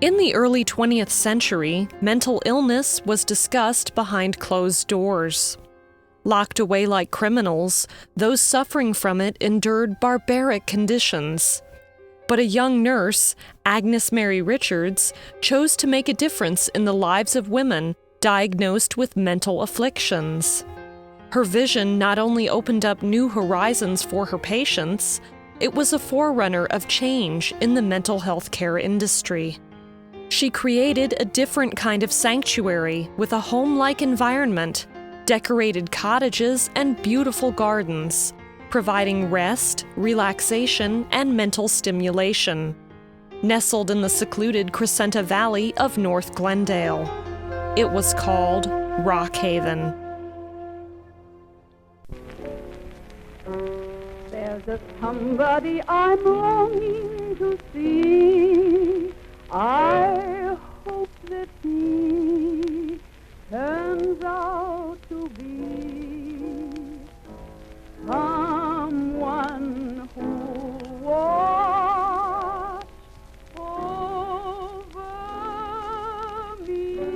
In the early 20th century, mental illness was discussed behind closed doors. Locked away like criminals, those suffering from it endured barbaric conditions. But a young nurse, Agnes Mary Richards, chose to make a difference in the lives of women diagnosed with mental afflictions. Her vision not only opened up new horizons for her patients, it was a forerunner of change in the mental health care industry. She created a different kind of sanctuary with a home-like environment, decorated cottages, and beautiful gardens, providing rest, relaxation, and mental stimulation. Nestled in the secluded Crescenta Valley of North Glendale. It was called Rockhaven. There's a somebody I'm longing to see. I hope that he turns out to be someone who watch over me.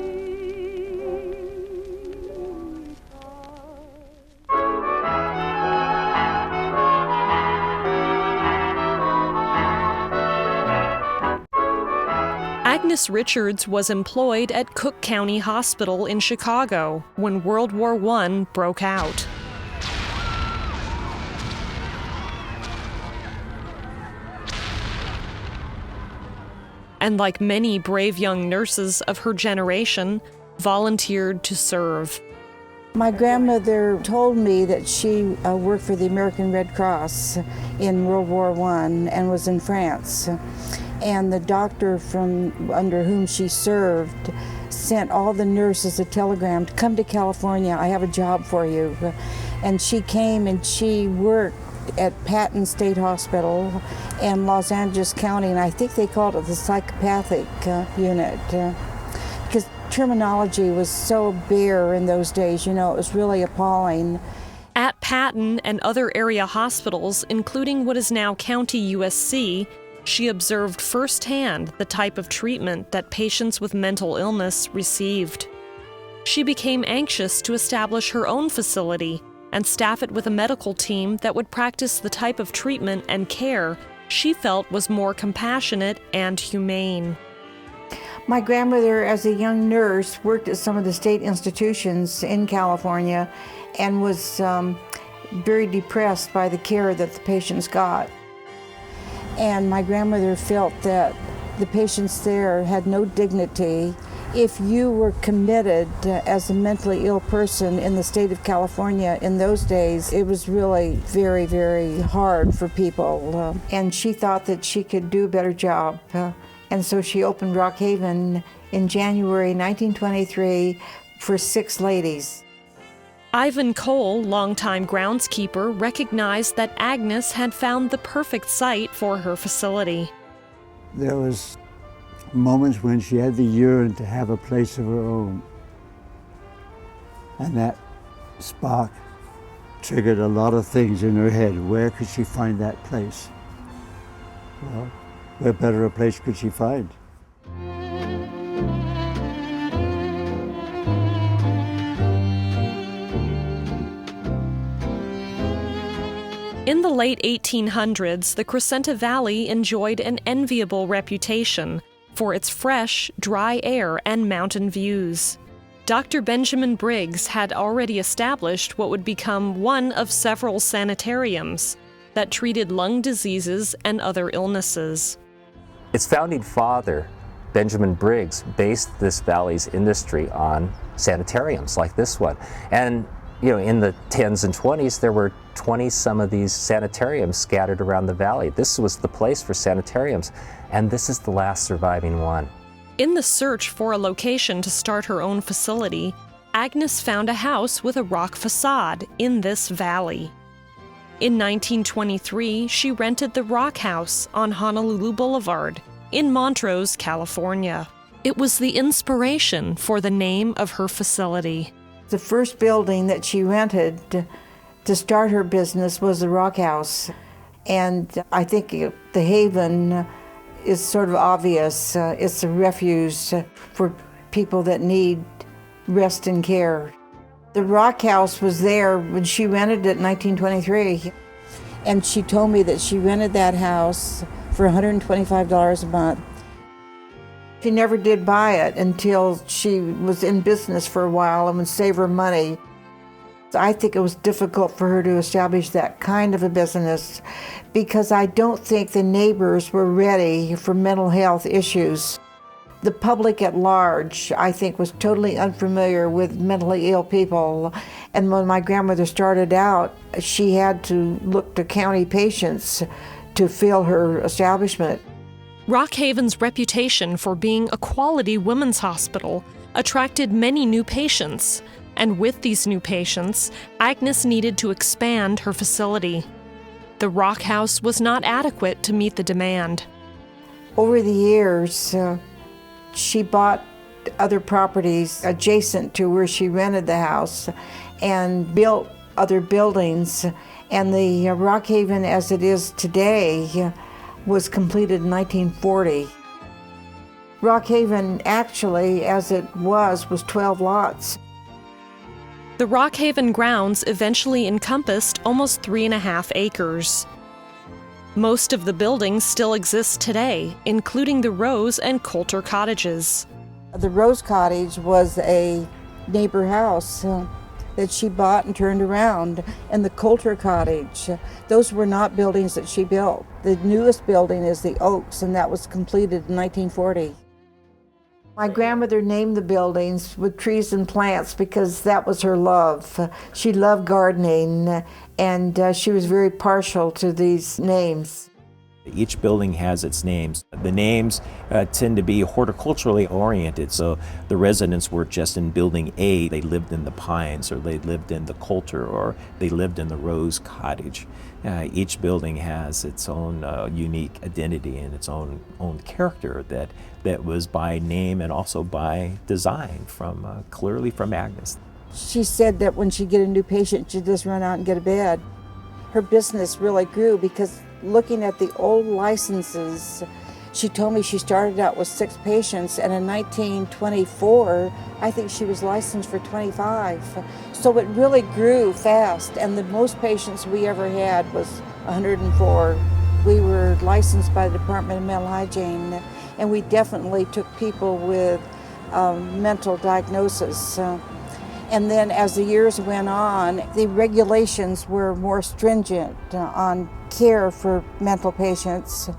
Agnes Richards was employed at Cook County Hospital in Chicago when World War I broke out. And like many brave young nurses of her generation, volunteered to serve. My grandmother told me that she worked for the American Red Cross in World War I and was in France. And the doctor from under whom she served sent all the nurses a telegram to come to California, I have a job for you. And she came and she worked at Patton State Hospital in Los Angeles County, and I think they called it the psychopathic unit. Because terminology was so bare in those days, it was really appalling. At Patton and other area hospitals, including what is now County USC, she observed firsthand the type of treatment that patients with mental illness received. She became anxious to establish her own facility and staff it with a medical team that would practice the type of treatment and care she felt was more compassionate and humane. My grandmother, as a young nurse, worked at some of the state institutions in California and was very depressed by the care that the patients got. And my grandmother felt that the patients there had no dignity. If you were committed as a mentally ill person in the state of California in those days, it was really very, very hard for people. And she thought that she could do a better job. And so she opened Rockhaven in January 1923 for 6 ladies. Ivan Cole, longtime groundskeeper, recognized that Agnes had found the perfect site for her facility. There was moments when she had the yearn to have a place of her own. And that spark triggered a lot of things in her head. Where could she find that place? Well, where better a place could she find? In the late 1800s, the Crescenta Valley enjoyed an enviable reputation for its fresh, dry air and mountain views. Dr. Benjamin Briggs had already established what would become one of several sanitariums that treated lung diseases and other illnesses. Its founding father, Benjamin Briggs, based this valley's industry on sanitariums like this one. And in the 10s and 20s, there were 20-some of these sanitariums scattered around the valley. This was the place for sanitariums, and this is the last surviving one. In the search for a location to start her own facility, Agnes found a house with a rock facade in this valley. In 1923, she rented the Rock House on Honolulu Boulevard in Montrose, California. It was the inspiration for the name of her facility. The first building that she rented to start her business was the Rock House. And I think the Haven is sort of obvious. It's a refuge for people that need rest and care. The Rock House was there when she rented it in 1923. And she told me that she rented that house for $125 a month. She never did buy it until she was in business for a while and would save her money. I think it was difficult for her to establish that kind of a business because I don't think the neighbors were ready for mental health issues. The public at large, I think, was totally unfamiliar with mentally ill people. And when my grandmother started out, she had to look to county patients to fill her establishment. Rockhaven's reputation for being a quality women's hospital attracted many new patients, and with these new patients, Agnes needed to expand her facility. The Rock House was not adequate to meet the demand. Over the years, she bought other properties adjacent to where she rented the house and built other buildings. And the Rockhaven as it is today was completed in 1940. Rockhaven actually, as it was 12 lots. The Rockhaven grounds eventually encompassed almost 3.5 acres. Most of the buildings still exist today, including the Rose and Coulter cottages. The Rose Cottage was a neighbor house that she bought and turned around, and the Coulter Cottage, those were not buildings that she built. The newest building is the Oaks, and that was completed in 1940. My grandmother named the buildings with trees and plants because that was her love. She loved gardening, and she was very partial to these names. Each building has its names. The names tend to be horticulturally oriented, so the residents were just in building A. They lived in the Pines, or they lived in the Coulter, or they lived in the Rose Cottage. Each building has its own unique identity and its own character that was by name and also by design, clearly from Agnes. She said that when she'd get a new patient, she'd just run out and get a bed. Her business really grew because looking at the old licenses, she told me she started out with 6 patients, and in 1924, I think she was licensed for 25. So it really grew fast, and the most patients we ever had was 104. We were licensed by the Department of Mental Hygiene, and we definitely took people with mental diagnosis. And then as the years went on, the regulations were more stringent on care for mental patients.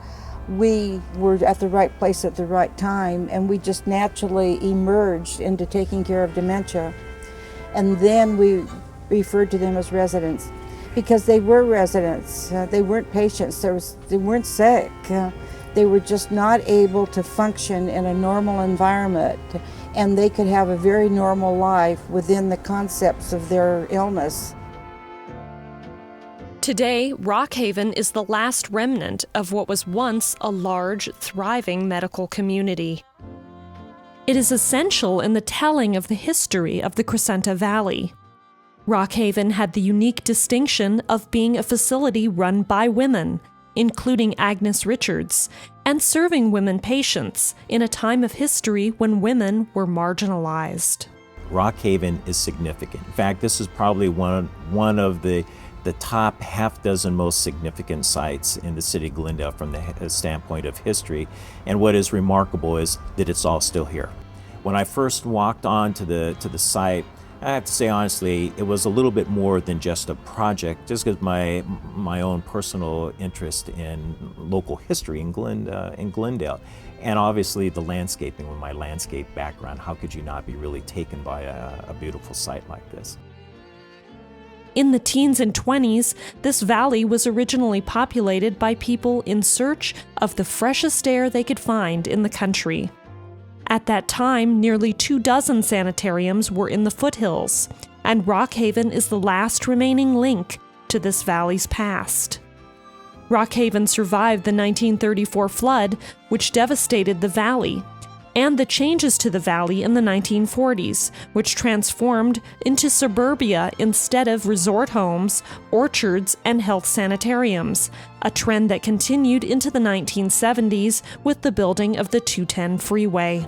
We were at the right place at the right time, and we just naturally emerged into taking care of dementia. And then we referred to them as residents because they were residents. They weren't patients. They weren't sick. They were just not able to function in a normal environment, and they could have a very normal life within the concepts of their illness. Today, Rockhaven is the last remnant of what was once a large, thriving medical community. It is essential in the telling of the history of the Crescenta Valley. Rockhaven had the unique distinction of being a facility run by women, including Agnes Richards, and serving women patients in a time of history when women were marginalized. Rockhaven is significant. In fact, this is probably one of the top half-dozen most significant sites in the city of Glendale from the standpoint of history. And what is remarkable is that it's all still here. When I first walked on to the site, I have to say honestly, it was a little bit more than just a project, just because my own personal interest in local history in Glendale. And obviously the landscaping, with my landscape background, how could you not be really taken by a beautiful site like this? In the teens and 20s, this valley was originally populated by people in search of the freshest air they could find in the country. At that time, nearly 24 sanitariums were in the foothills, and Rockhaven is the last remaining link to this valley's past. Rockhaven survived the 1934 flood, which devastated the valley, and the changes to the valley in the 1940s, which transformed into suburbia instead of resort homes, orchards, and health sanitariums, a trend that continued into the 1970s with the building of the 210 freeway.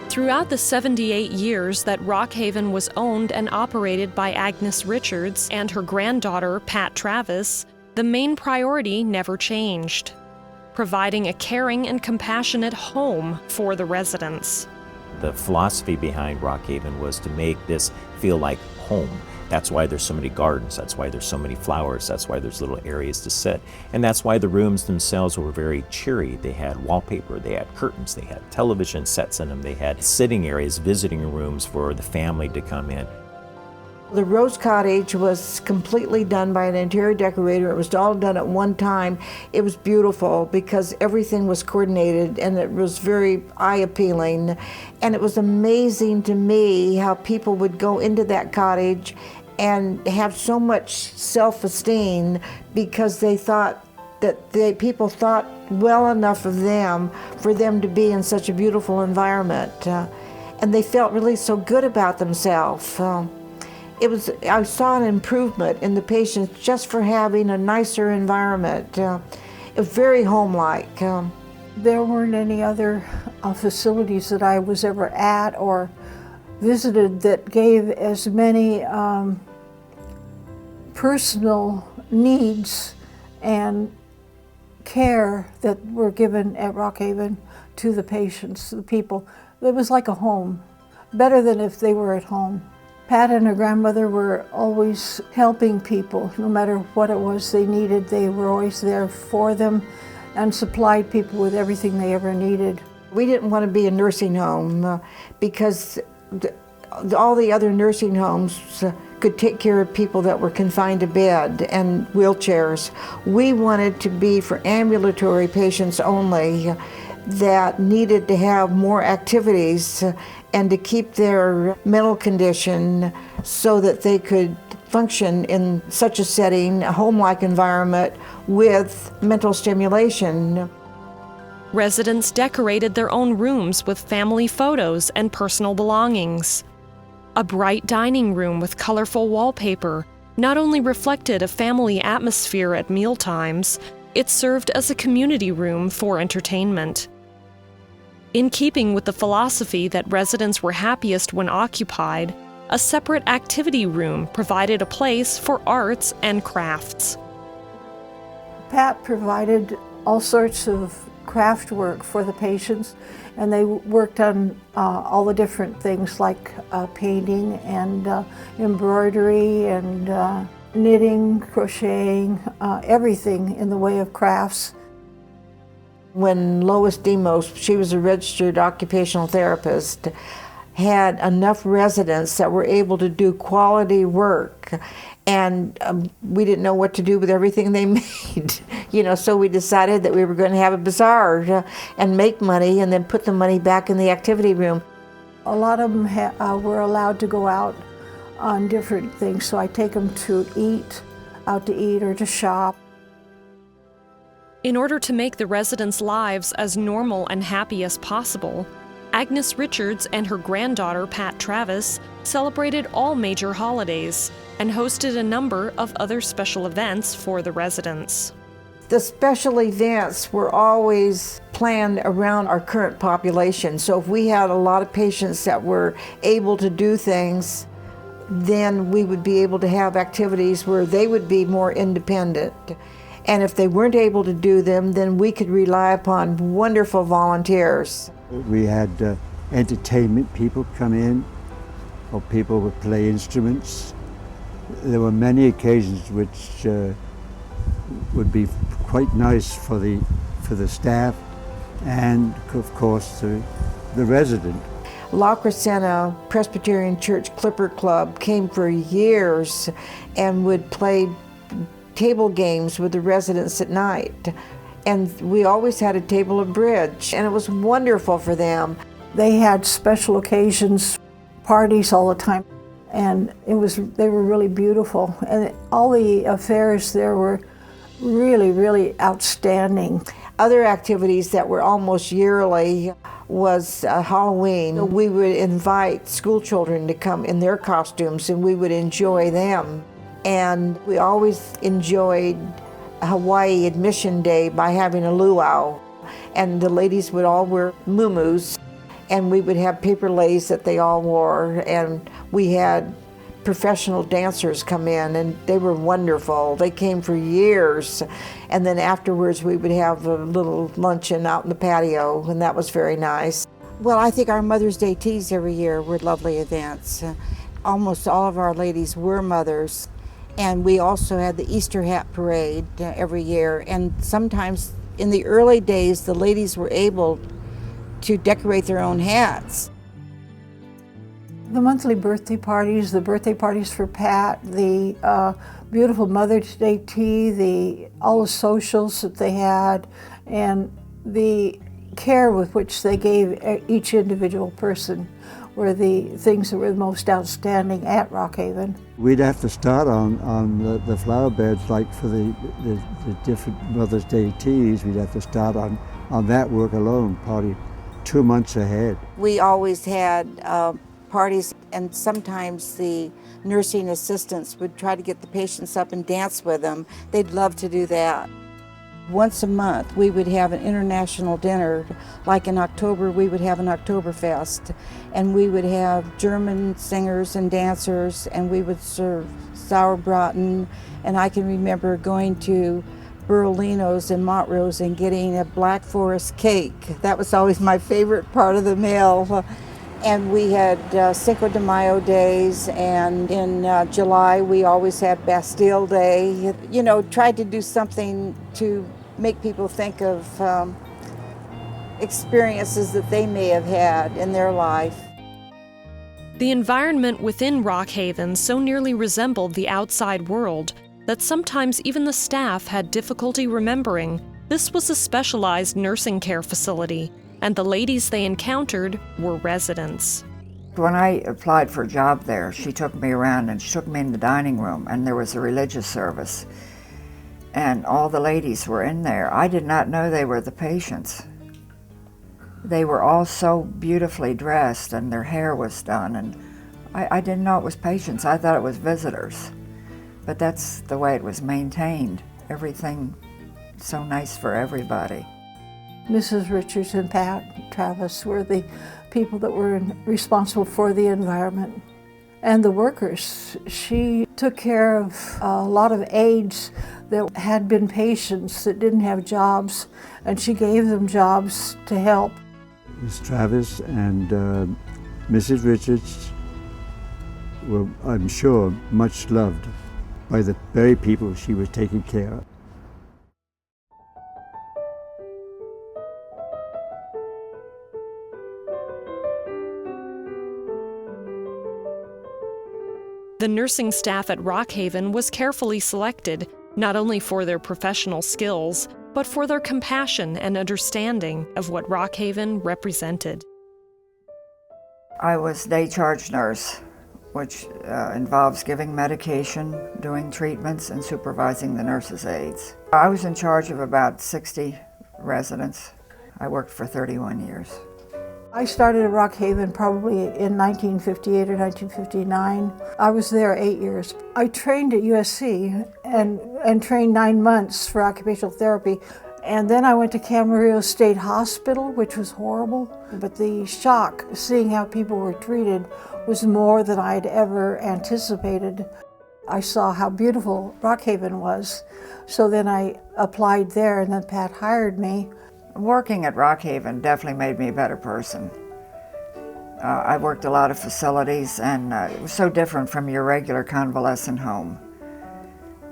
Throughout the 78 years that Rockhaven was owned and operated by Agnes Richards and her granddaughter, Pat Travis, the main priority never changed: providing a caring and compassionate home for the residents. The philosophy behind Rockhaven was to make this feel like home. That's why there's so many gardens, that's why there's so many flowers, that's why there's little areas to sit. And that's why the rooms themselves were very cheery. They had wallpaper, they had curtains, they had television sets in them, they had sitting areas, visiting rooms for the family to come in. The Rose Cottage was completely done by an interior decorator. It was all done at one time. It was beautiful because everything was coordinated and it was very eye-appealing. And it was amazing to me how people would go into that cottage and have so much self-esteem because they thought that people thought well enough of them for them to be in such a beautiful environment. And they felt really so good about themselves. I saw an improvement in the patients just for having a nicer environment. It was very home-like. There weren't any other facilities that I was ever at or visited that gave as many personal needs and care that were given at Rockhaven to the patients, the people. It was like a home, better than if they were at home. Pat and her grandmother were always helping people. No matter what it was they needed, they were always there for them and supplied people with everything they ever needed. We didn't want to be a nursing home because all the other nursing homes could take care of people that were confined to bed and wheelchairs. We wanted to be for ambulatory patients only that needed to have more activities and to keep their mental condition so that they could function in such a setting, a home-like environment with mental stimulation. Residents decorated their own rooms with family photos and personal belongings. A bright dining room with colorful wallpaper not only reflected a family atmosphere at mealtimes, it served as a community room for entertainment. In keeping with the philosophy that residents were happiest when occupied, a separate activity room provided a place for arts and crafts. Pat provided all sorts of craft work for the patients, and they worked on all the different things like painting and embroidery and knitting, crocheting, everything in the way of crafts. When Lois Demos, she was a registered occupational therapist, had enough residents that were able to do quality work, and we didn't know what to do with everything they made. So we decided that we were going to have a bazaar and make money and then put the money back in the activity room. A lot of them were allowed to go out on different things, so I take them out to eat or to shop. In order to make the residents' lives as normal and happy as possible, Agnes Richards and her granddaughter, Pat Travis, celebrated all major holidays and hosted a number of other special events for the residents. The special events were always planned around our current population. So if we had a lot of patients that were able to do things, then we would be able to have activities where they would be more independent. And if they weren't able to do them, then we could rely upon wonderful volunteers. We had entertainment people come in, or people would play instruments. There were many occasions which would be quite nice for the staff and, of course, the resident. La Crescenta Presbyterian Church Clipper Club came for years and would play table games with the residents at night. And we always had a table of bridge, and it was wonderful for them. They had special occasions, parties all the time, and they were really beautiful. And all the affairs there were really, really outstanding. Other activities that were almost yearly was Halloween. We would invite school children to come in their costumes and we would enjoy them. And we always enjoyed Hawaii Admission Day by having a luau. And the ladies would all wear muumuus, and we would have paper leis that they all wore, and we had professional dancers come in, and they were wonderful. They came for years, and then afterwards we would have a little luncheon out in the patio, and that was very nice. Well, I think our Mother's Day teas every year were lovely events. Almost all of our ladies were mothers, and we also had the Easter hat parade every year, and sometimes in the early days the ladies were able to decorate their own hats. The monthly birthday parties, the birthday parties for Pat, the beautiful Mother's Day tea, all the socials that they had, and the care with which they gave each individual person were the things that were the most outstanding at Rockhaven. We'd have to start on the flower beds, like for the different Mother's Day teas, we'd have to start on that work alone, probably 2 months ahead. We always had parties, and sometimes the nursing assistants would try to get the patients up and dance with them. They'd love to do that. Once a month we would have an international dinner. Like in October we would have an Oktoberfest, and we would have German singers and dancers, and we would serve sauerbraten. And I can remember going to Berlino's in Montrose and getting a Black Forest cake. That was always my favorite part of the meal. And we had Cinco de Mayo days, and in July we always had Bastille Day. You know, tried to do something to make people think of experiences that they may have had in their life. The environment within Rockhaven so nearly resembled the outside world that sometimes even the staff had difficulty remembering this was a specialized nursing care facility, and the ladies they encountered were residents. When I applied for a job there, she took me around and she took me in the dining room, and there was a religious service. And all the ladies were in there. I did not know they were the patients. They were all so beautifully dressed, and their hair was done, and I didn't know it was patients. I thought it was visitors. But that's the way it was maintained. Everything so nice for everybody. Mrs. Richards and Pat Travis were the people that were responsible for the environment. And the workers, she took care of a lot of aides that had been patients that didn't have jobs, and she gave them jobs to help. Miss Travis and Mrs. Richards were, I'm sure, much loved by the very people she was taking care of. The nursing staff at Rockhaven was carefully selected, not only for their professional skills, but for their compassion and understanding of what Rockhaven represented. I was day charge nurse, which involves giving medication, doing treatments, and supervising the nurses' aides. I was in charge of about 60 residents. I worked for 31 years. I started at Rockhaven probably in 1958 or 1959. I was there 8 years. I trained at USC and trained 9 months for occupational therapy. And then I went to Camarillo State Hospital, which was horrible. But the shock, seeing how people were treated, was more than I had ever anticipated. I saw how beautiful Rockhaven was. So then I applied there, and then Pat hired me. Working at Rockhaven definitely made me a better person. I worked a lot of facilities, and it was so different from your regular convalescent home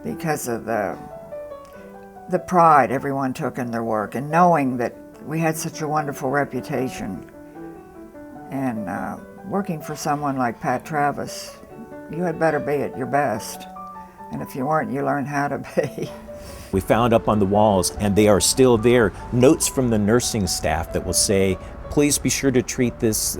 because of the pride everyone took in their work, and knowing that we had such a wonderful reputation. And working for someone like Pat Travis, you had better be at your best. And if you weren't, you learned how to be. We found up on the walls, and they are still there, notes from the nursing staff that will say, Please be sure to treat this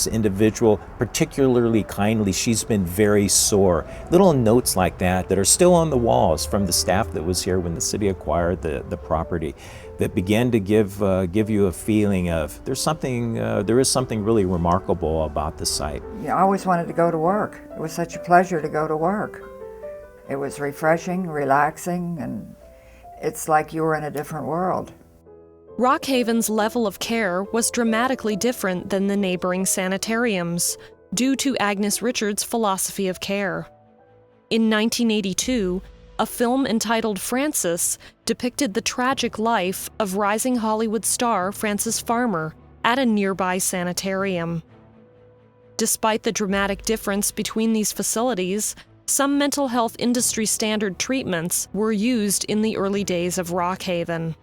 individual particularly kindly. She's been very sore. Little notes like that are still on the walls from the staff that was here when the city acquired the property, that began to give you a feeling of there is something really remarkable about the site. I always wanted to go to work. It was such a pleasure to go to work. It was refreshing, relaxing, and it's like you were in a different world. Rockhaven's level of care was dramatically different than the neighboring sanitariums, due to Agnes Richards' philosophy of care. In 1982, a film entitled Frances depicted the tragic life of rising Hollywood star Frances Farmer at a nearby sanitarium. Despite the dramatic difference between these facilities, some mental health industry standard treatments were used in the early days of Rockhaven.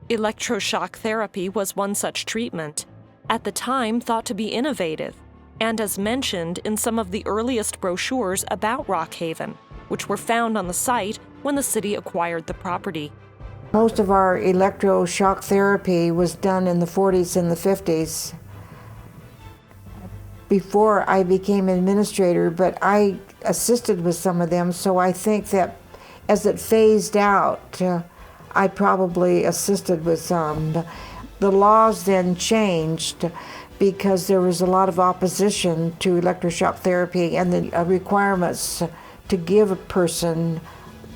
Electroshock therapy was one such treatment, at the time thought to be innovative, and as mentioned in some of the earliest brochures about Rockhaven, which were found on the site when the city acquired the property. Most of our electroshock therapy was done in the 40s and the 50s before I became administrator, but I assisted with some of them, so I think that as it phased out, I probably assisted with some. The laws then changed because there was a lot of opposition to electroshock therapy, and the requirements to give a person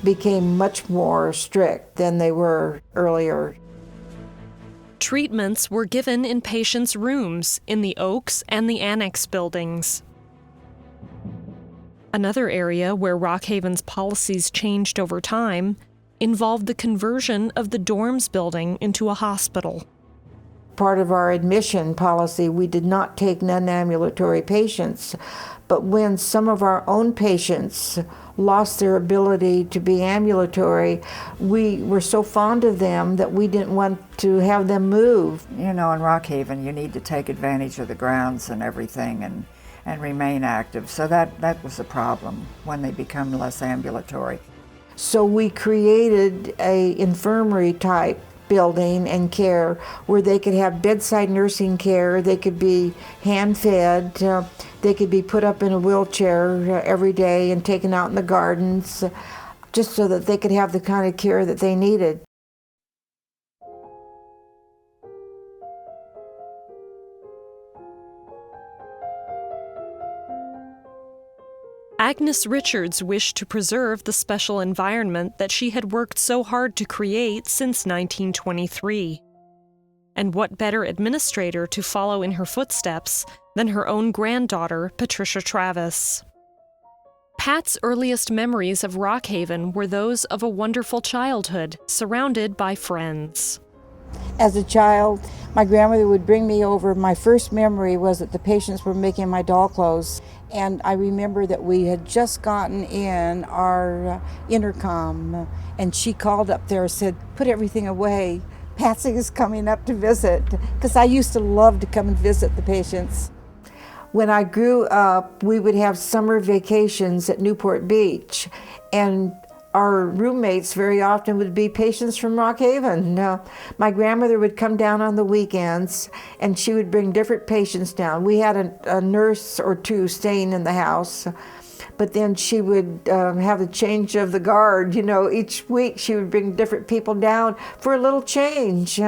became much more strict than they were earlier. Treatments were given in patients' rooms in the Oaks and the Annex buildings. Another area where Rockhaven's policies changed over time involved the conversion of the dorms building into a hospital. Part of our admission policy, we did not take non-ambulatory patients, but when some of our own patients lost their ability to be ambulatory, we were so fond of them that we didn't want to have them move. You know, in Rockhaven, you need to take advantage of the grounds and everything and remain active. So that was a problem when they become less ambulatory. So we created a infirmary type building and care where they could have bedside nursing care, they could be hand-fed, they could be put up in a wheelchair every day and taken out in the gardens, just so that they could have the kind of care that they needed. Agnes Richards wished to preserve the special environment that she had worked so hard to create since 1923. And what better administrator to follow in her footsteps than her own granddaughter, Patricia Travis. Pat's earliest memories of Rockhaven were those of a wonderful childhood, surrounded by friends. As a child, my grandmother would bring me over. My first memory was that the patients were making my doll clothes. And I remember that we had just gotten in our intercom, and she called up there and said, "Put everything away. Patsy is coming up to visit," because I used to love to come and visit the patients. When I grew up, we would have summer vacations at Newport Beach, and our roommates very often would be patients from Rockhaven. My grandmother would come down on the weekends, and she would bring different patients down. We had a nurse or two staying in the house, but then she would have a change of the guard. You know, each week she would bring different people down for a little change.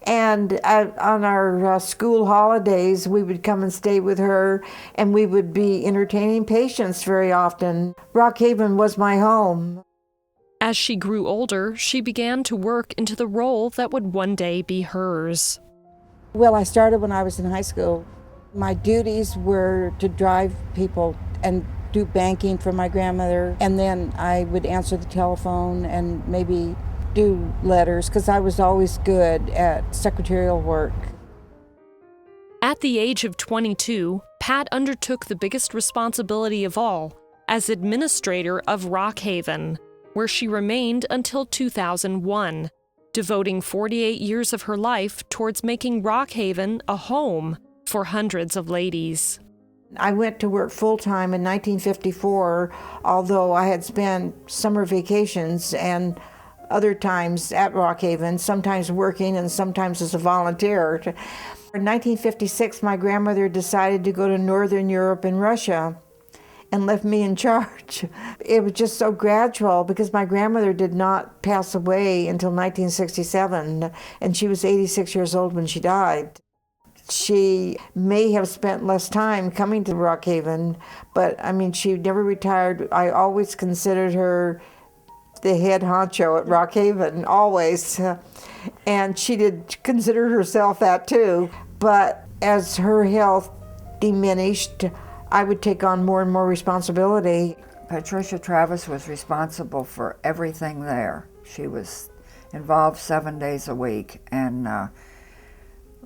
And on our school holidays, we would come and stay with her, and we would be entertaining patients very often. Rockhaven was my home. As she grew older, she began to work into the role that would one day be hers. Well, I started when I was in high school. My duties were to drive people and do banking for my grandmother, and then I would answer the telephone and maybe do letters, because I was always good at secretarial work. At the age of 22, Pat undertook the biggest responsibility of all as administrator of Rockhaven, where she remained until 2001, devoting 48 years of her life towards making Rockhaven a home for hundreds of ladies. I went to work full-time in 1954, although I had spent summer vacations, and other times at Rockhaven, sometimes working and sometimes as a volunteer. In 1956, my grandmother decided to go to Northern Europe and Russia and left me in charge. It was just so gradual because my grandmother did not pass away until 1967, and she was 86 years old when she died. She may have spent less time coming to Rockhaven, but I mean, she never retired. I always considered her the head honcho at Rockhaven, always. And she did consider herself that too. But as her health diminished, I would take on more and more responsibility. Patricia Travis was responsible for everything there. She was involved 7 days a week, and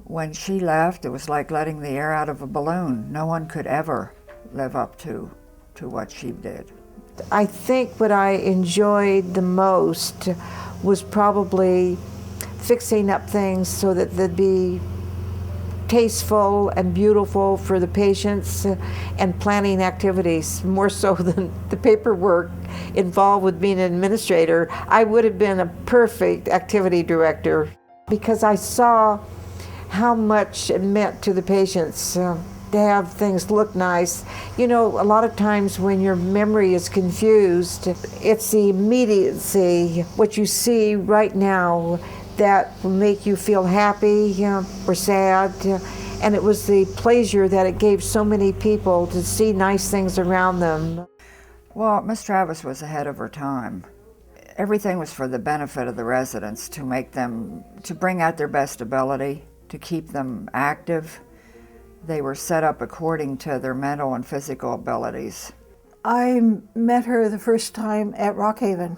when she left, it was like letting the air out of a balloon. No one could ever live up to what she did. I think what I enjoyed the most was probably fixing up things so that they'd be tasteful and beautiful for the patients, and planning activities more so than the paperwork involved with being an administrator. I would have been a perfect activity director because I saw how much it meant to the patients to have things look nice. You know, a lot of times when your memory is confused, it's the immediacy, what you see right now, that will make you feel happy or sad. And it was the pleasure that it gave so many people to see nice things around them. Well, Miss Travis was ahead of her time. Everything was for the benefit of the residents, to make them, to bring out their best ability, to keep them active. They were set up according to their mental and physical abilities. I met her the first time at Rockhaven,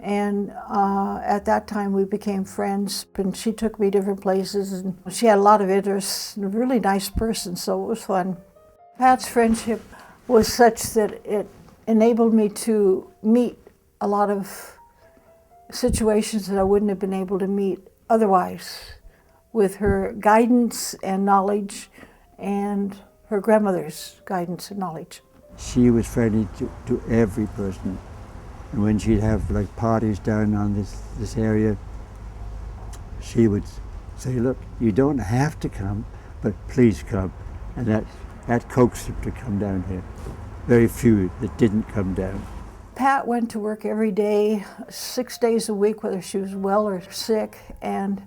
and at that time we became friends, and she took me different places, and she had a lot of interests, and a really nice person, so it was fun. Pat's friendship was such that it enabled me to meet a lot of situations that I wouldn't have been able to meet otherwise, with her guidance and knowledge and her grandmother's guidance and knowledge. She was friendly to every person. And when she'd have like parties down on this area, she would say, look, you don't have to come, but please come. And that coaxed them to come down here. Very few that didn't come down. Pat went to work every day, 6 days a week, whether she was well or sick, and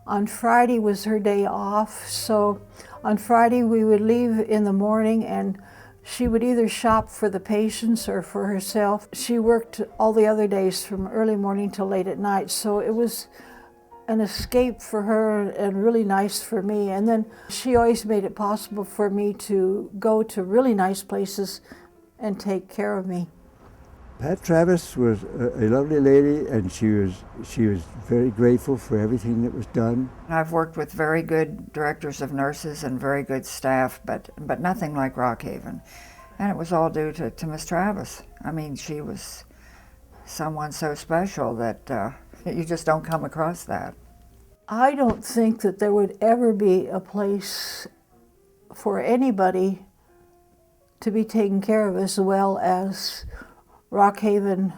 on Friday was her day off. So on Friday we would leave in the morning, and she would either shop for the patients or for herself. She worked all the other days from early morning till late at night, so it was an escape for her and really nice for me. And then she always made it possible for me to go to really nice places and take care of me. Pat Travis was a lovely lady, and she was very grateful for everything that was done. I've worked with very good directors of nurses and very good staff, but nothing like Rockhaven. And it was all due to Miss Travis. I mean, she was someone so special that you just don't come across that. I don't think that there would ever be a place for anybody to be taken care of as well as Rockhaven,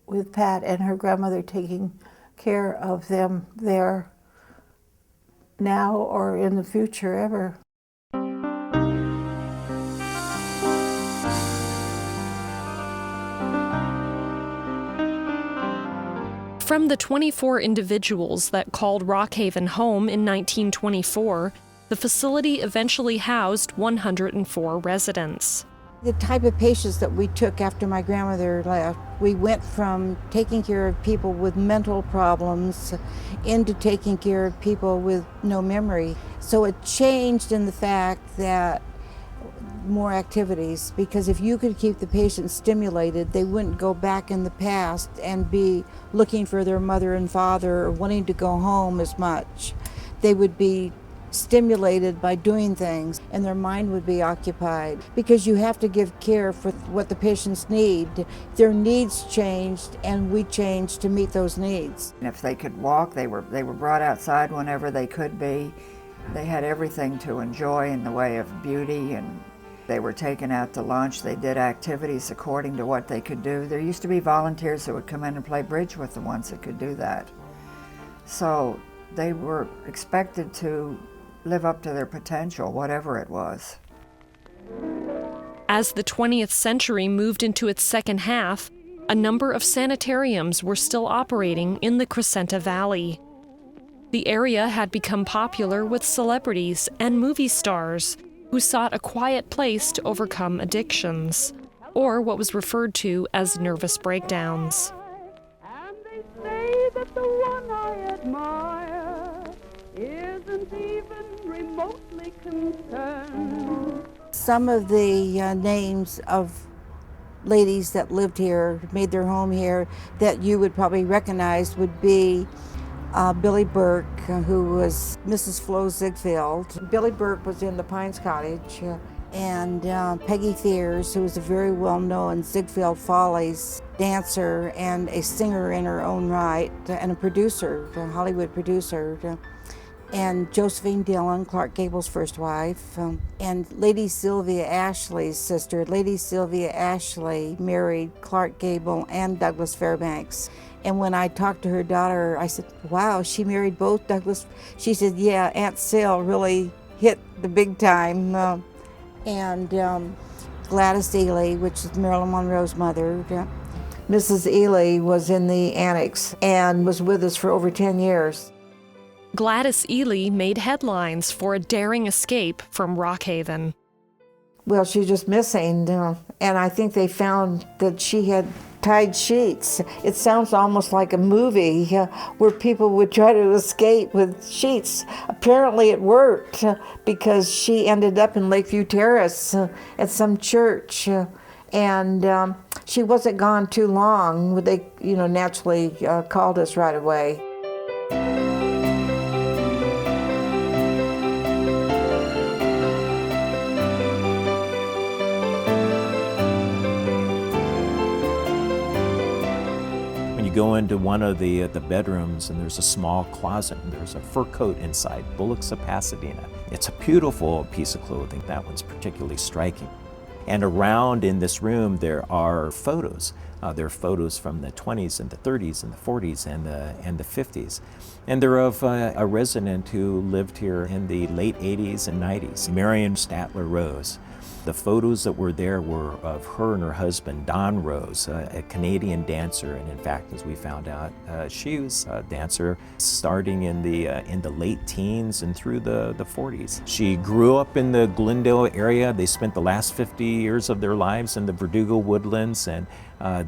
with Pat and her grandmother taking care of them there now or in the future ever. From the 24 individuals that called Rockhaven home in 1924, the facility eventually housed 104 residents. The type of patients that we took after my grandmother left, we went from taking care of people with mental problems into taking care of people with no memory. So it changed in the fact that more activities, because if you could keep the patients stimulated, they wouldn't go back in the past and be looking for their mother and father or wanting to go home as much. They would be stimulated by doing things, and their mind would be occupied, because you have to give care for what the patients need. Their needs changed, and we changed to meet those needs. And if they could walk, they were brought outside whenever they could be. They had everything to enjoy in the way of beauty, and They were taken out to lunch. They did activities according to what they could do. There used to be volunteers that would come in and play bridge with the ones that could do that. So they were expected to live up to their potential, whatever it was. As the 20th century moved into its second half, a number of sanitariums were still operating in the Crescenta Valley. The area had become popular with celebrities and movie stars who sought a quiet place to overcome addictions, or what was referred to as nervous breakdowns. And they say that the one I admire isn't even remotely concerned. Some of the names of ladies that lived here, made their home here, that you would probably recognize would be Billy Burke, who was Mrs. Flo Ziegfeld. Billy Burke was in the Pines Cottage, and Peggy Fears, who was a very well-known Ziegfeld Follies dancer and a singer in her own right, and a producer, a Hollywood producer. And Josephine Dillon, Clark Gable's first wife, and Lady Sylvia Ashley's sister. Lady Sylvia Ashley married Clark Gable and Douglas Fairbanks. And when I talked to her daughter, I said, wow, she married both Douglas. She said, yeah, Aunt Sil really hit the big time. And Gladys Ely, which is Marilyn Monroe's mother. Mrs. Ely was in the annex and was with us for over 10 years. Gladys Ely made headlines for a daring escape from Rockhaven. Well, she was just missing, and I think they found that she had tied sheets. It sounds almost like a movie where people would try to escape with sheets. Apparently it worked because she ended up in Lakeview Terrace at some church, and she wasn't gone too long. They, naturally called us right away. Go into one of the bedrooms, and there's a small closet, and there's a fur coat inside, Bullocks of Pasadena. It's a beautiful piece of clothing. That one's particularly striking. And around in this room there are photos. There are photos from the 20s and the 30s and the 40s and the 50s. And they're of a resident who lived here in the late 80s and 90s, Marion Statler Rose. The photos that were there were of her and her husband, Don Rose, a Canadian dancer, and in fact, as we found out, she was a dancer starting in the late teens and through the 40s. She grew up in the Glendale area. They spent the last 50 years of their lives in the Verdugo woodlands, and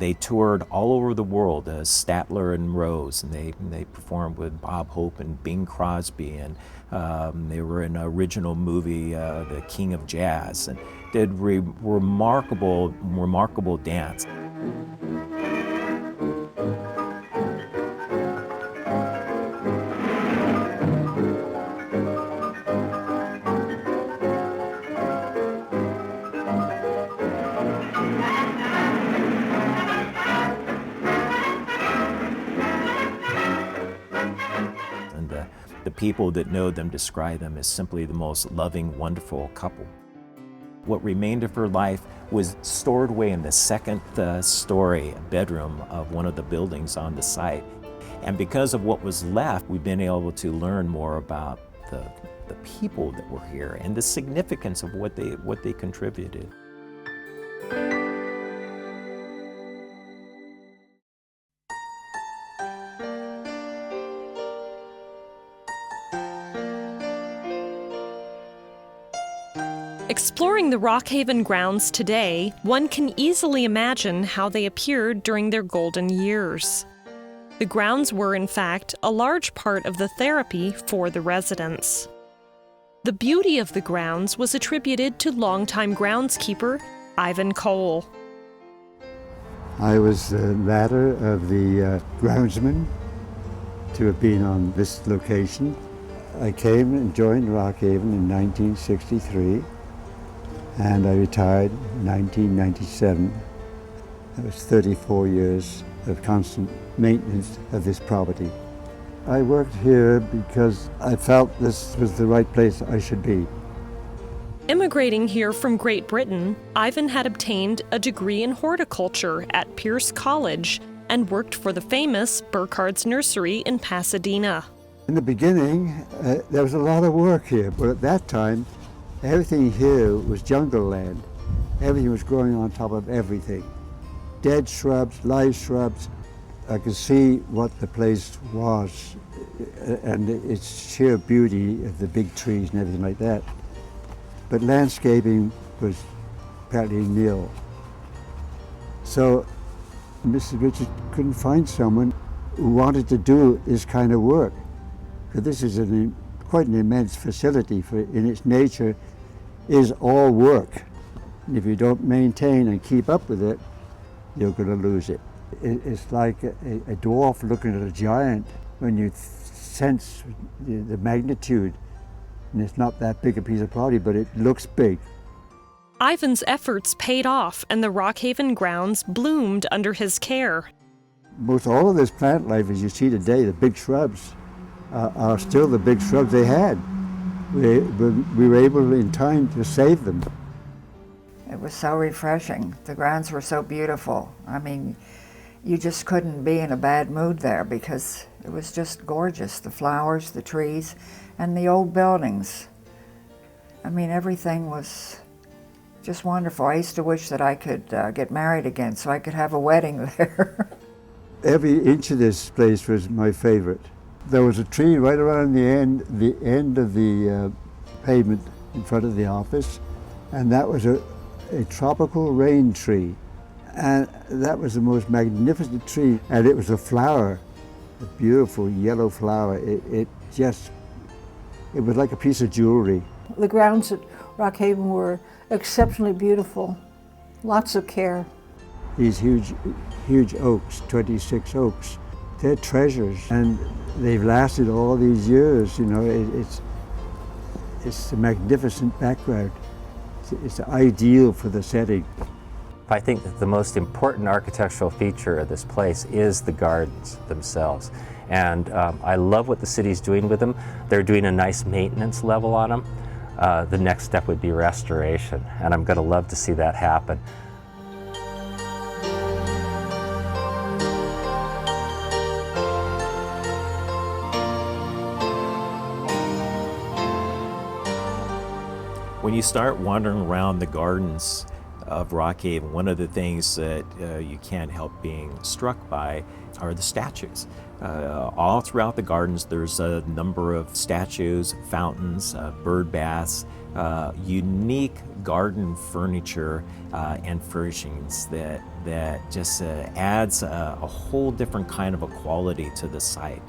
they toured all over the world as Statler and Rose, and they performed with Bob Hope and Bing Crosby, and they were in an original movie, The King of Jazz, and did remarkable dance. The people that know them describe them as simply the most loving, wonderful couple. What remained of her life was stored away in the second story bedroom of one of the buildings on the site. And because of what was left, we've been able to learn more about the people that were here and the significance of what they contributed. Exploring the Rockhaven grounds today, one can easily imagine how they appeared during their golden years. The grounds were, in fact, a large part of the therapy for the residents. The beauty of the grounds was attributed to longtime groundskeeper Ivan Cole. I was the latter of the groundsmen to have been on this location. I came and joined Rockhaven in 1963. And I retired in 1997. That was 34 years of constant maintenance of this property. I worked here because I felt this was the right place I should be. Immigrating here from Great Britain, Ivan had obtained a degree in horticulture at Pierce College and worked for the famous Burkhardt's Nursery in Pasadena. In the beginning, there was a lot of work here, but at that time, everything here was jungle land. Everything was growing on top of everything. Dead shrubs, live shrubs. I could see what the place was and its sheer beauty of the big trees and everything like that. But landscaping was practically nil. So Mrs. Richards couldn't find someone who wanted to do this kind of work. Because this is quite an immense facility in its nature is all work. And if you don't maintain and keep up with it, you're going to lose it. It's like a dwarf looking at a giant when you sense the magnitude. And it's not that big a piece of property, but it looks big. Ivan's efforts paid off, and the Rockhaven grounds bloomed under his care. Most all of this plant life, as you see today, the big shrubs, are still the big shrubs they had. We were able in time to save them. It was so refreshing. The grounds were so beautiful. I mean, you just couldn't be in a bad mood there because it was just gorgeous. The flowers, the trees, and the old buildings. I mean, everything was just wonderful. I used to wish that I could get married again so I could have a wedding there. Every inch of this place was my favorite. There was a tree right around the end of the pavement in front of the office, and that was a tropical rain tree. And that was the most magnificent tree, and it was a flower, a beautiful yellow flower. It was like a piece of jewelry. The grounds at Rockhaven were exceptionally beautiful, lots of care. These huge oaks, 26 oaks, they're treasures, and they've lasted all these years. You know, it's a magnificent background. It's ideal for the setting. I think that the most important architectural feature of this place is the gardens themselves. And I love what the city's doing with them. They're doing a nice maintenance level on them. The next step would be restoration, and I'm going to love to see that happen. When you start wandering around the gardens of Rockhaven, one of the things that you can't help being struck by are the statues. All throughout the gardens, there's a number of statues, fountains, bird baths, unique garden furniture and furnishings that just adds a whole different kind of a quality to the site.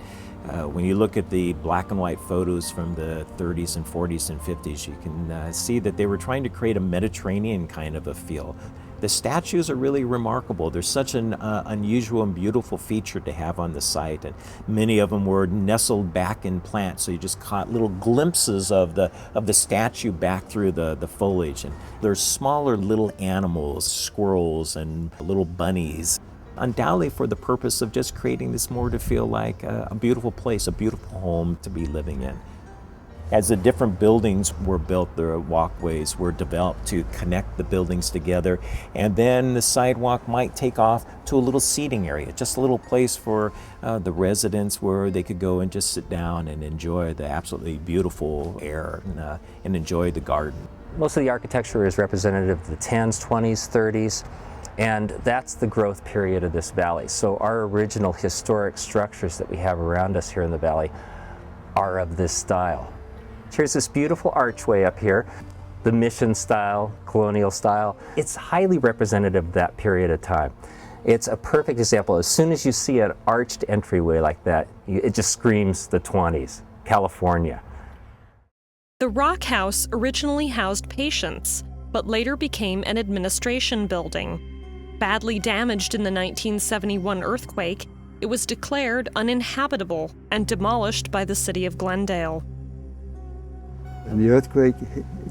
When you look at the black and white photos from the 30s and 40s and 50s, you can see that they were trying to create a Mediterranean kind of a feel. The statues are really remarkable. They're such an unusual and beautiful feature to have on the site, and many of them were nestled back in plants, so you just caught little glimpses of the statue back through the foliage. And there's smaller little animals, squirrels and little bunnies, undoubtedly for the purpose of just creating this more to feel like a beautiful place, a beautiful home to be living in. As the different buildings were built, the walkways were developed to connect the buildings together, and then the sidewalk might take off to a little seating area, just a little place for the residents where they could go and just sit down and enjoy the absolutely beautiful air and enjoy the garden. Most of the architecture is representative of the 10s, 20s, 30s, and that's the growth period of this valley. So our original historic structures that we have around us here in the valley are of this style. Here's this beautiful archway up here, the mission style, colonial style. It's highly representative of that period of time. It's a perfect example. As soon as you see an arched entryway like that, it just screams the 20s, California. The Rock House originally housed patients, but later became an administration building. Badly damaged in the 1971 earthquake, it was declared uninhabitable and demolished by the city of Glendale. And the earthquake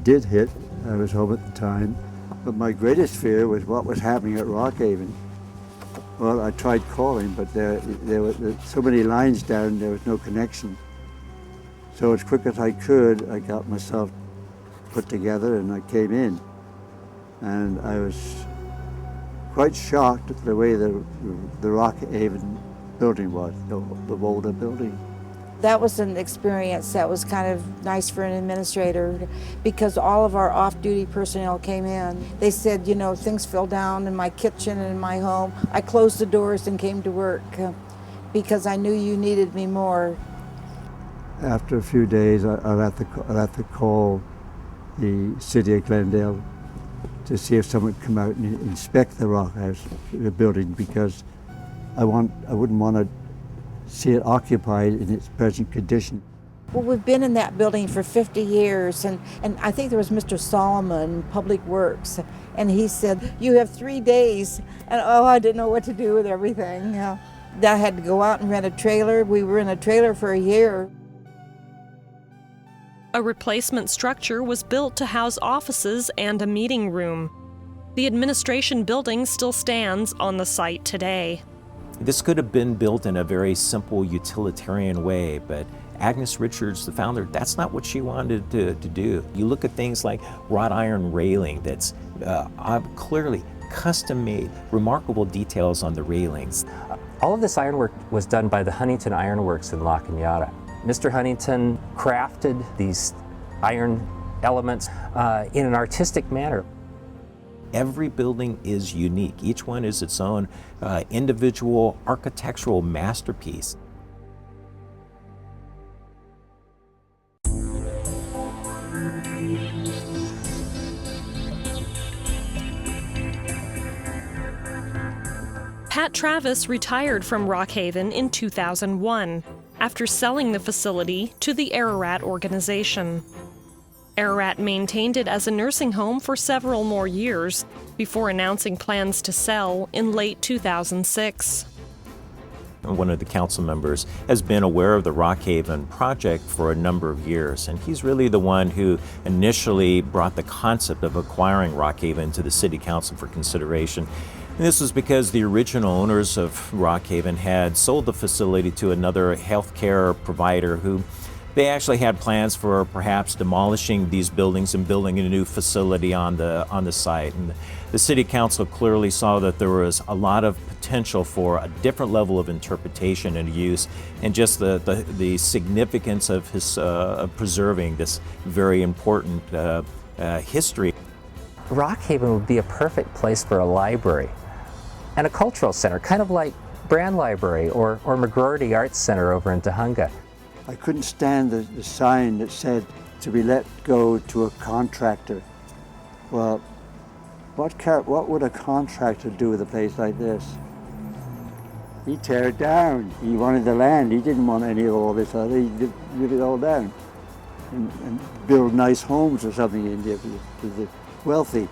did hit. I was home at the time. But my greatest fear was what was happening at Rockhaven. Well, I tried calling, but there were so many lines down, there was no connection. So as quick as I could, I got myself put together, and I came in. And I was quite shocked at the way the Rockhaven building was, the older building. That was an experience that was kind of nice for an administrator because all of our off-duty personnel came in. They said, you know, things fell down in my kitchen and in my home. I closed the doors and came to work because I knew you needed me more. After a few days, I'll have to call the city of Glendale to see if someone would come out and inspect the rock house, the building, because I wouldn't want to see it occupied in its present condition. Well, we've been in that building for 50 years, and I think there was Mr. Solomon, Public Works, and he said, you have 3 days, and I didn't know what to do with everything. I had to go out and rent a trailer. We were in a trailer for a year. A replacement structure was built to house offices and a meeting room. The administration building still stands on the site today. This could have been built in a very simple utilitarian way, but Agnes Richards, the founder, that's not what she wanted to do. You look at things like wrought iron railing that's clearly custom made, remarkable details on the railings. All of this ironwork was done by the Huntington Iron Works in La Cañada. Mr. Huntington crafted these iron elements in an artistic manner. Every building is unique. Each one is its own individual architectural masterpiece. Pat Travis retired from Rockhaven in 2001 after selling the facility to the Ararat organization. Ararat maintained it as a nursing home for several more years before announcing plans to sell in late 2006. One of the council members has been aware of the Rockhaven project for a number of years, and he's really the one who initially brought the concept of acquiring Rockhaven to the city council for consideration. And this was because the original owners of Rockhaven had sold the facility to another healthcare provider who they actually had plans for perhaps demolishing these buildings and building a new facility on the site. And the city council clearly saw that there was a lot of potential for a different level of interpretation and use, and just the significance of preserving this very important history. Rockhaven would be a perfect place for a library and a cultural center, kind of like Brand Library or McGroarty Arts Center over in Tujunga. I couldn't stand the sign that said to be let go to a contractor. Well, what would a contractor do with a place like this? He'd tear it down. He wanted the land. He didn't want any of all this other. He'd rip it all down and build nice homes or something in there for the wealthy.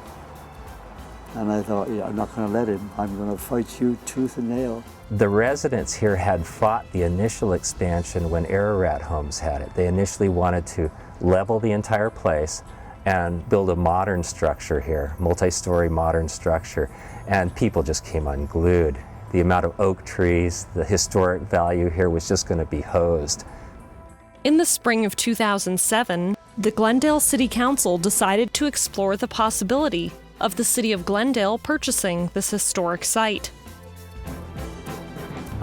And I thought, yeah, I'm not going to let him. I'm going to fight you tooth and nail. The residents here had fought the initial expansion when Ararat Homes had it. They initially wanted to level the entire place and build a modern structure here, multi-story modern structure, and people just came unglued. The amount of oak trees, the historic value here was just going to be hosed. In the spring of 2007, the Glendale City Council decided to explore the possibility of the city of Glendale purchasing this historic site.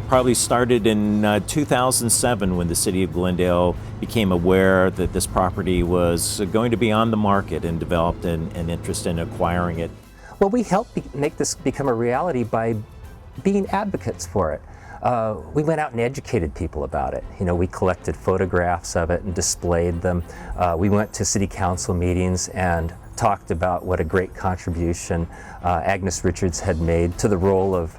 Probably started in 2007 when the city of Glendale became aware that this property was going to be on the market and developed an interest in acquiring it. Well, we helped make this become a reality by being advocates for it. We went out and educated people about it. You know, we collected photographs of it and displayed them. We went to city council meetings and talked about what a great contribution Agnes Richards had made to the role of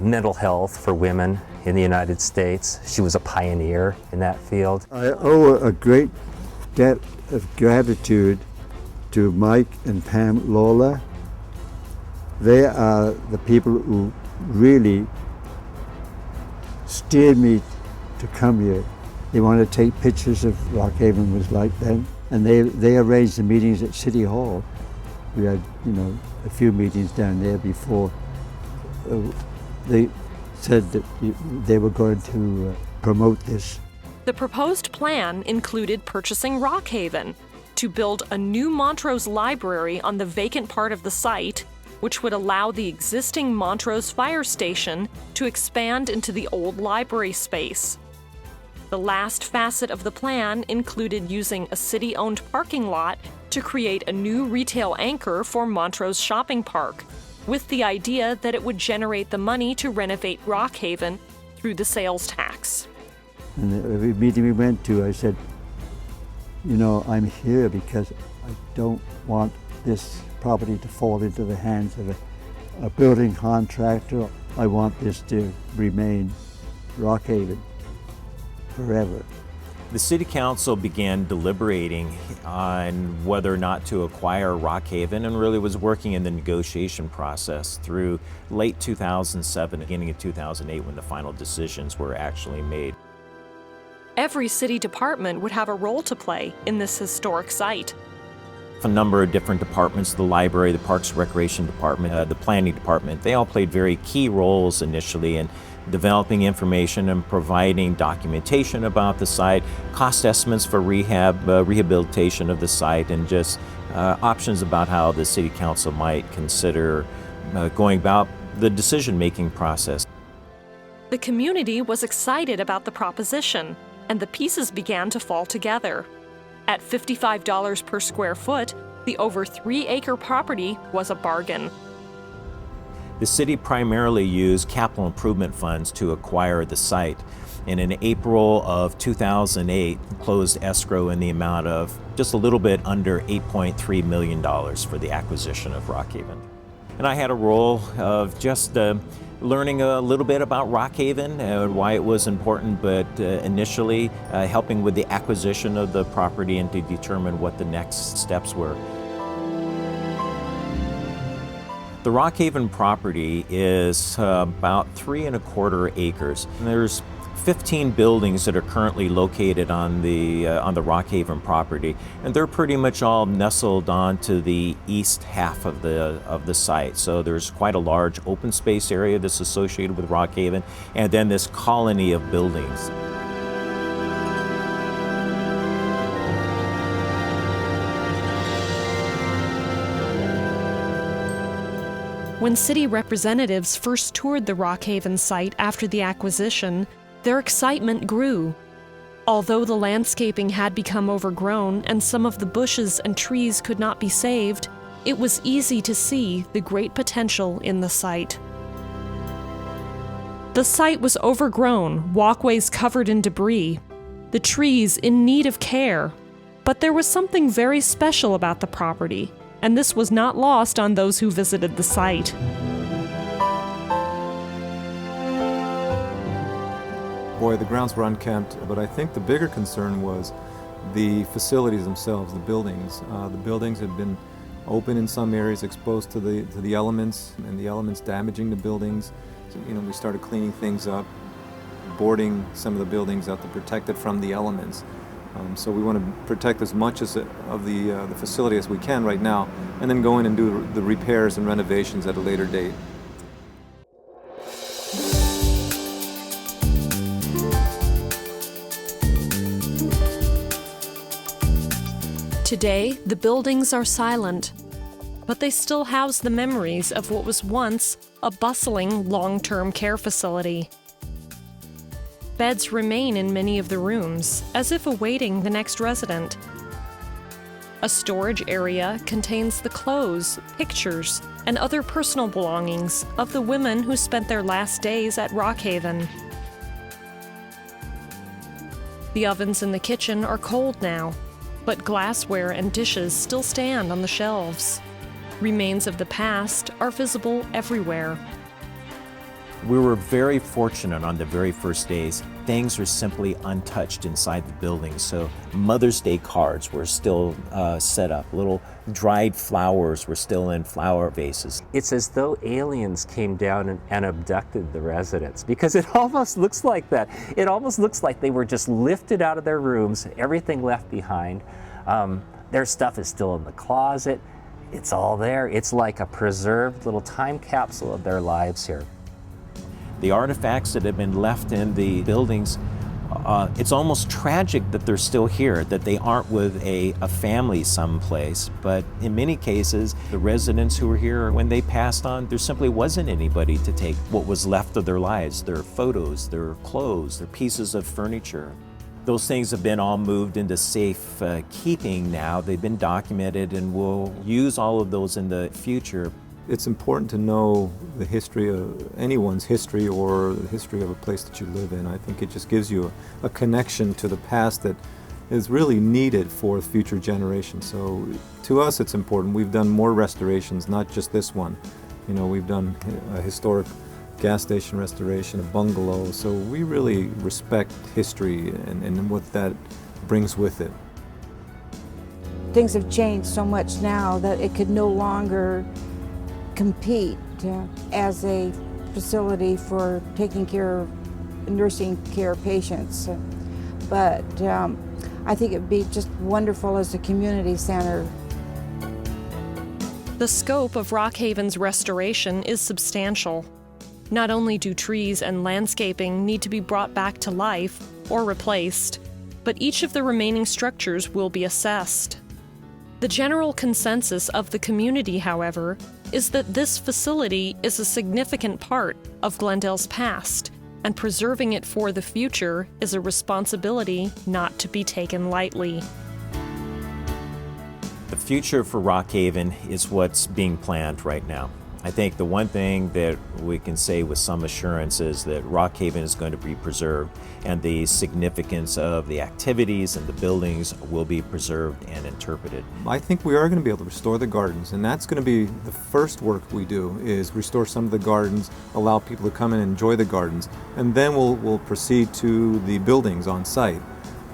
mental health for women in the United States. She was a pioneer in that field. I owe a great debt of gratitude to Mike and Pam Lawler. They are the people who really steered me to come here. They wanted to take pictures of Rockhaven was like then, and they arranged the meetings at City Hall. We had, you know, a few meetings down there before they said that they were going to promote this. The proposed plan included purchasing Rockhaven, to build a new Montrose library on the vacant part of the site, which would allow the existing Montrose Fire Station to expand into the old library space. The last facet of the plan included using a city-owned parking lot to create a new retail anchor for Montrose Shopping Park, with the idea that it would generate the money to renovate Rockhaven through the sales tax. And every meeting we went to, I said, you know, I'm here because I don't want this property to fall into the hands of a building contractor. I want this to remain Rockhaven forever. The City Council began deliberating on whether or not to acquire Rockhaven and really was working in the negotiation process through late 2007, beginning of 2008 when the final decisions were actually made. Every city department would have a role to play in this historic site. A number of different departments, the library, the Parks and Recreation Department, the Planning Department, they all played very key roles initially in developing information and providing documentation about the site, cost estimates for rehabilitation of the site, and just options about how the City Council might consider going about the decision-making process. The community was excited about the proposition, and the pieces began to fall together. At $55 per square foot, the over 3-acre property was a bargain. The city primarily used capital improvement funds to acquire the site, and in April of 2008 closed escrow in the amount of just a little bit under $8.3 million for the acquisition of Rockhaven. And I had a role of just learning a little bit about Rockhaven and why it was important, but initially helping with the acquisition of the property and to determine what the next steps were. The Rockhaven property is about 3¼ acres. And there's 15 buildings that are currently located on the Rockhaven property, and they're pretty much all nestled onto the east half of the site. So there's quite a large open space area that's associated with Rockhaven, and then this colony of buildings. When city representatives first toured the Rockhaven site after the acquisition, their excitement grew. Although the landscaping had become overgrown and some of the bushes and trees could not be saved, it was easy to see the great potential in the site. The site was overgrown, walkways covered in debris, the trees in need of care. But there was something very special about the property, and this was not lost on those who visited the site. Boy, the grounds were unkempt, but I think the bigger concern was the facilities themselves, the buildings. The buildings had been open in some areas, exposed to the elements, and the elements damaging the buildings. So, we started cleaning things up, boarding some of the buildings out to protect it from the elements. So we want to protect as much of the facility as we can right now, and then go in and do the repairs and renovations at a later date. Today, the buildings are silent, but they still house the memories of what was once a bustling long-term care facility. Beds remain in many of the rooms, as if awaiting the next resident. A storage area contains the clothes, pictures, and other personal belongings of the women who spent their last days at Rockhaven. The ovens in the kitchen are cold now, but glassware and dishes still stand on the shelves. Remains of the past are visible everywhere. We were very fortunate on the very first days. Things were simply untouched inside the building. So Mother's Day cards were still set up. Little dried flowers were still in flower vases. It's as though aliens came down and abducted the residents, because it almost looks like that. It almost looks like they were just lifted out of their rooms, everything left behind. Their stuff is still in the closet. It's all there. It's like a preserved little time capsule of their lives here. The artifacts that have been left in the buildings It's almost tragic that they're still here, that they aren't with a family someplace. But in many cases, the residents who were here, when they passed on, there simply wasn't anybody to take what was left of their lives, their photos, their clothes, their pieces of furniture. Those things have been all moved into safe keeping now. They've been documented, and we'll use all of those in the future. It's important to know the history of anyone's history or the history of a place that you live in. I think it just gives you a connection to the past that is really needed for future generations. So to us it's important. We've done more restorations, not just this one. You know, we've done a historic gas station restoration, a bungalow. So we really respect history and what that brings with it. Things have changed so much now that it could no longer compete as a facility for taking care of nursing care patients. But I think it'd be just wonderful as a community center. The scope of Rockhaven's restoration is substantial. Not only do trees and landscaping need to be brought back to life or replaced, but each of the remaining structures will be assessed. The general consensus of the community, however, is that this facility is a significant part of Glendale's past, and preserving it for the future is a responsibility not to be taken lightly. The future for Rockhaven is what's being planned right now. I think the one thing that we can say with some assurance is that Rockhaven is going to be preserved, and the significance of the activities and the buildings will be preserved and interpreted. I think we are going to be able to restore the gardens, and that's going to be the first work we do, is restore some of the gardens, allow people to come and enjoy the gardens, and then we'll proceed to the buildings on site.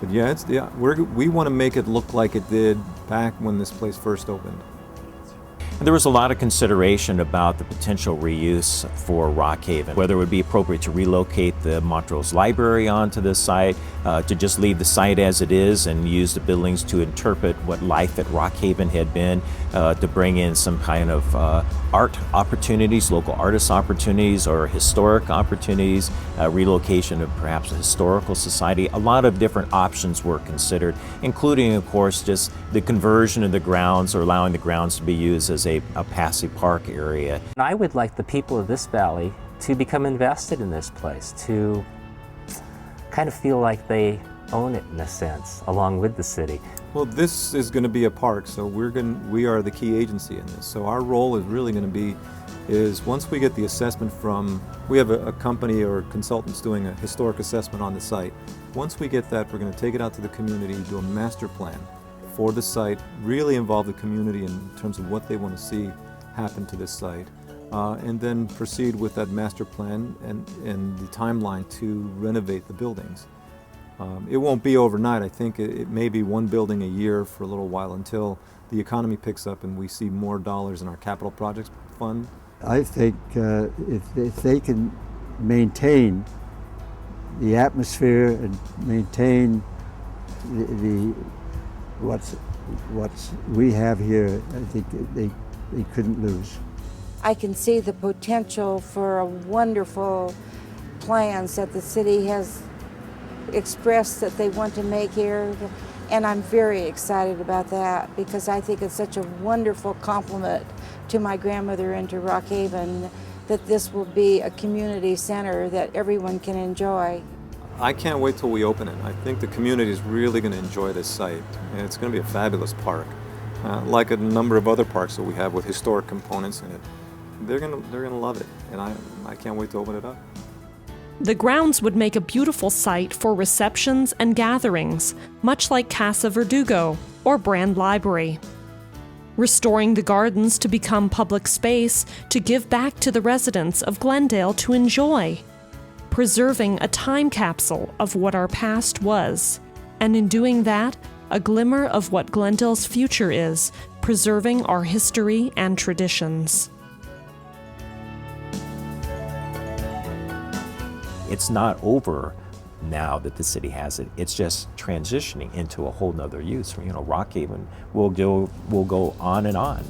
But we want to make it look like it did back when this place first opened. And there was a lot of consideration about the potential reuse for Rockhaven, whether it would be appropriate to relocate the Montrose Library onto this site, to just leave the site as it is and use the buildings to interpret what life at Rockhaven had been, to bring in some kind of art opportunities, local artist opportunities, or historic opportunities, relocation of perhaps a historical society. A lot of different options were considered, including, of course, just the conversion of the grounds or allowing the grounds to be used as a passive park area. I would like the people of this valley to become invested in this place, to kind of feel like they own it in a sense, along with the city. Well, this is going to be a park, so we are the key agency in this. So our role is really going to be once we get the assessment we have a company or consultants doing a historic assessment on the site. Once we get that, we're going to take it out to the community, do a master plan for the site, really involve the community in terms of what they want to see happen to this site, and then proceed with that master plan and the timeline to renovate the buildings. It won't be overnight. I think it may be one building a year for a little while until the economy picks up and we see more dollars in our capital projects fund. I think if they can maintain the atmosphere and maintain what we have here, I think they couldn't lose. I can see the potential for a wonderful plans that the city has expressed that they want to make here, and I'm very excited about that because I think it's such a wonderful compliment to my grandmother and to Rockhaven that this will be a community center that everyone can enjoy. I can't wait till we open it. I think the community is really going to enjoy this site, and it's going to be a fabulous park, like a number of other parks that we have with historic components in it. They're going to love it, and I can't wait to open it up. The grounds would make a beautiful site for receptions and gatherings, much like Casa Verdugo or Brand Library. Restoring the gardens to become public space to give back to the residents of Glendale to enjoy. Preserving a time capsule of what our past was, and in doing that, a glimmer of what Glendale's future is, preserving our history and traditions. It's not over now that the city has it. It's just transitioning into a whole nother use. Rockhaven will go on and on.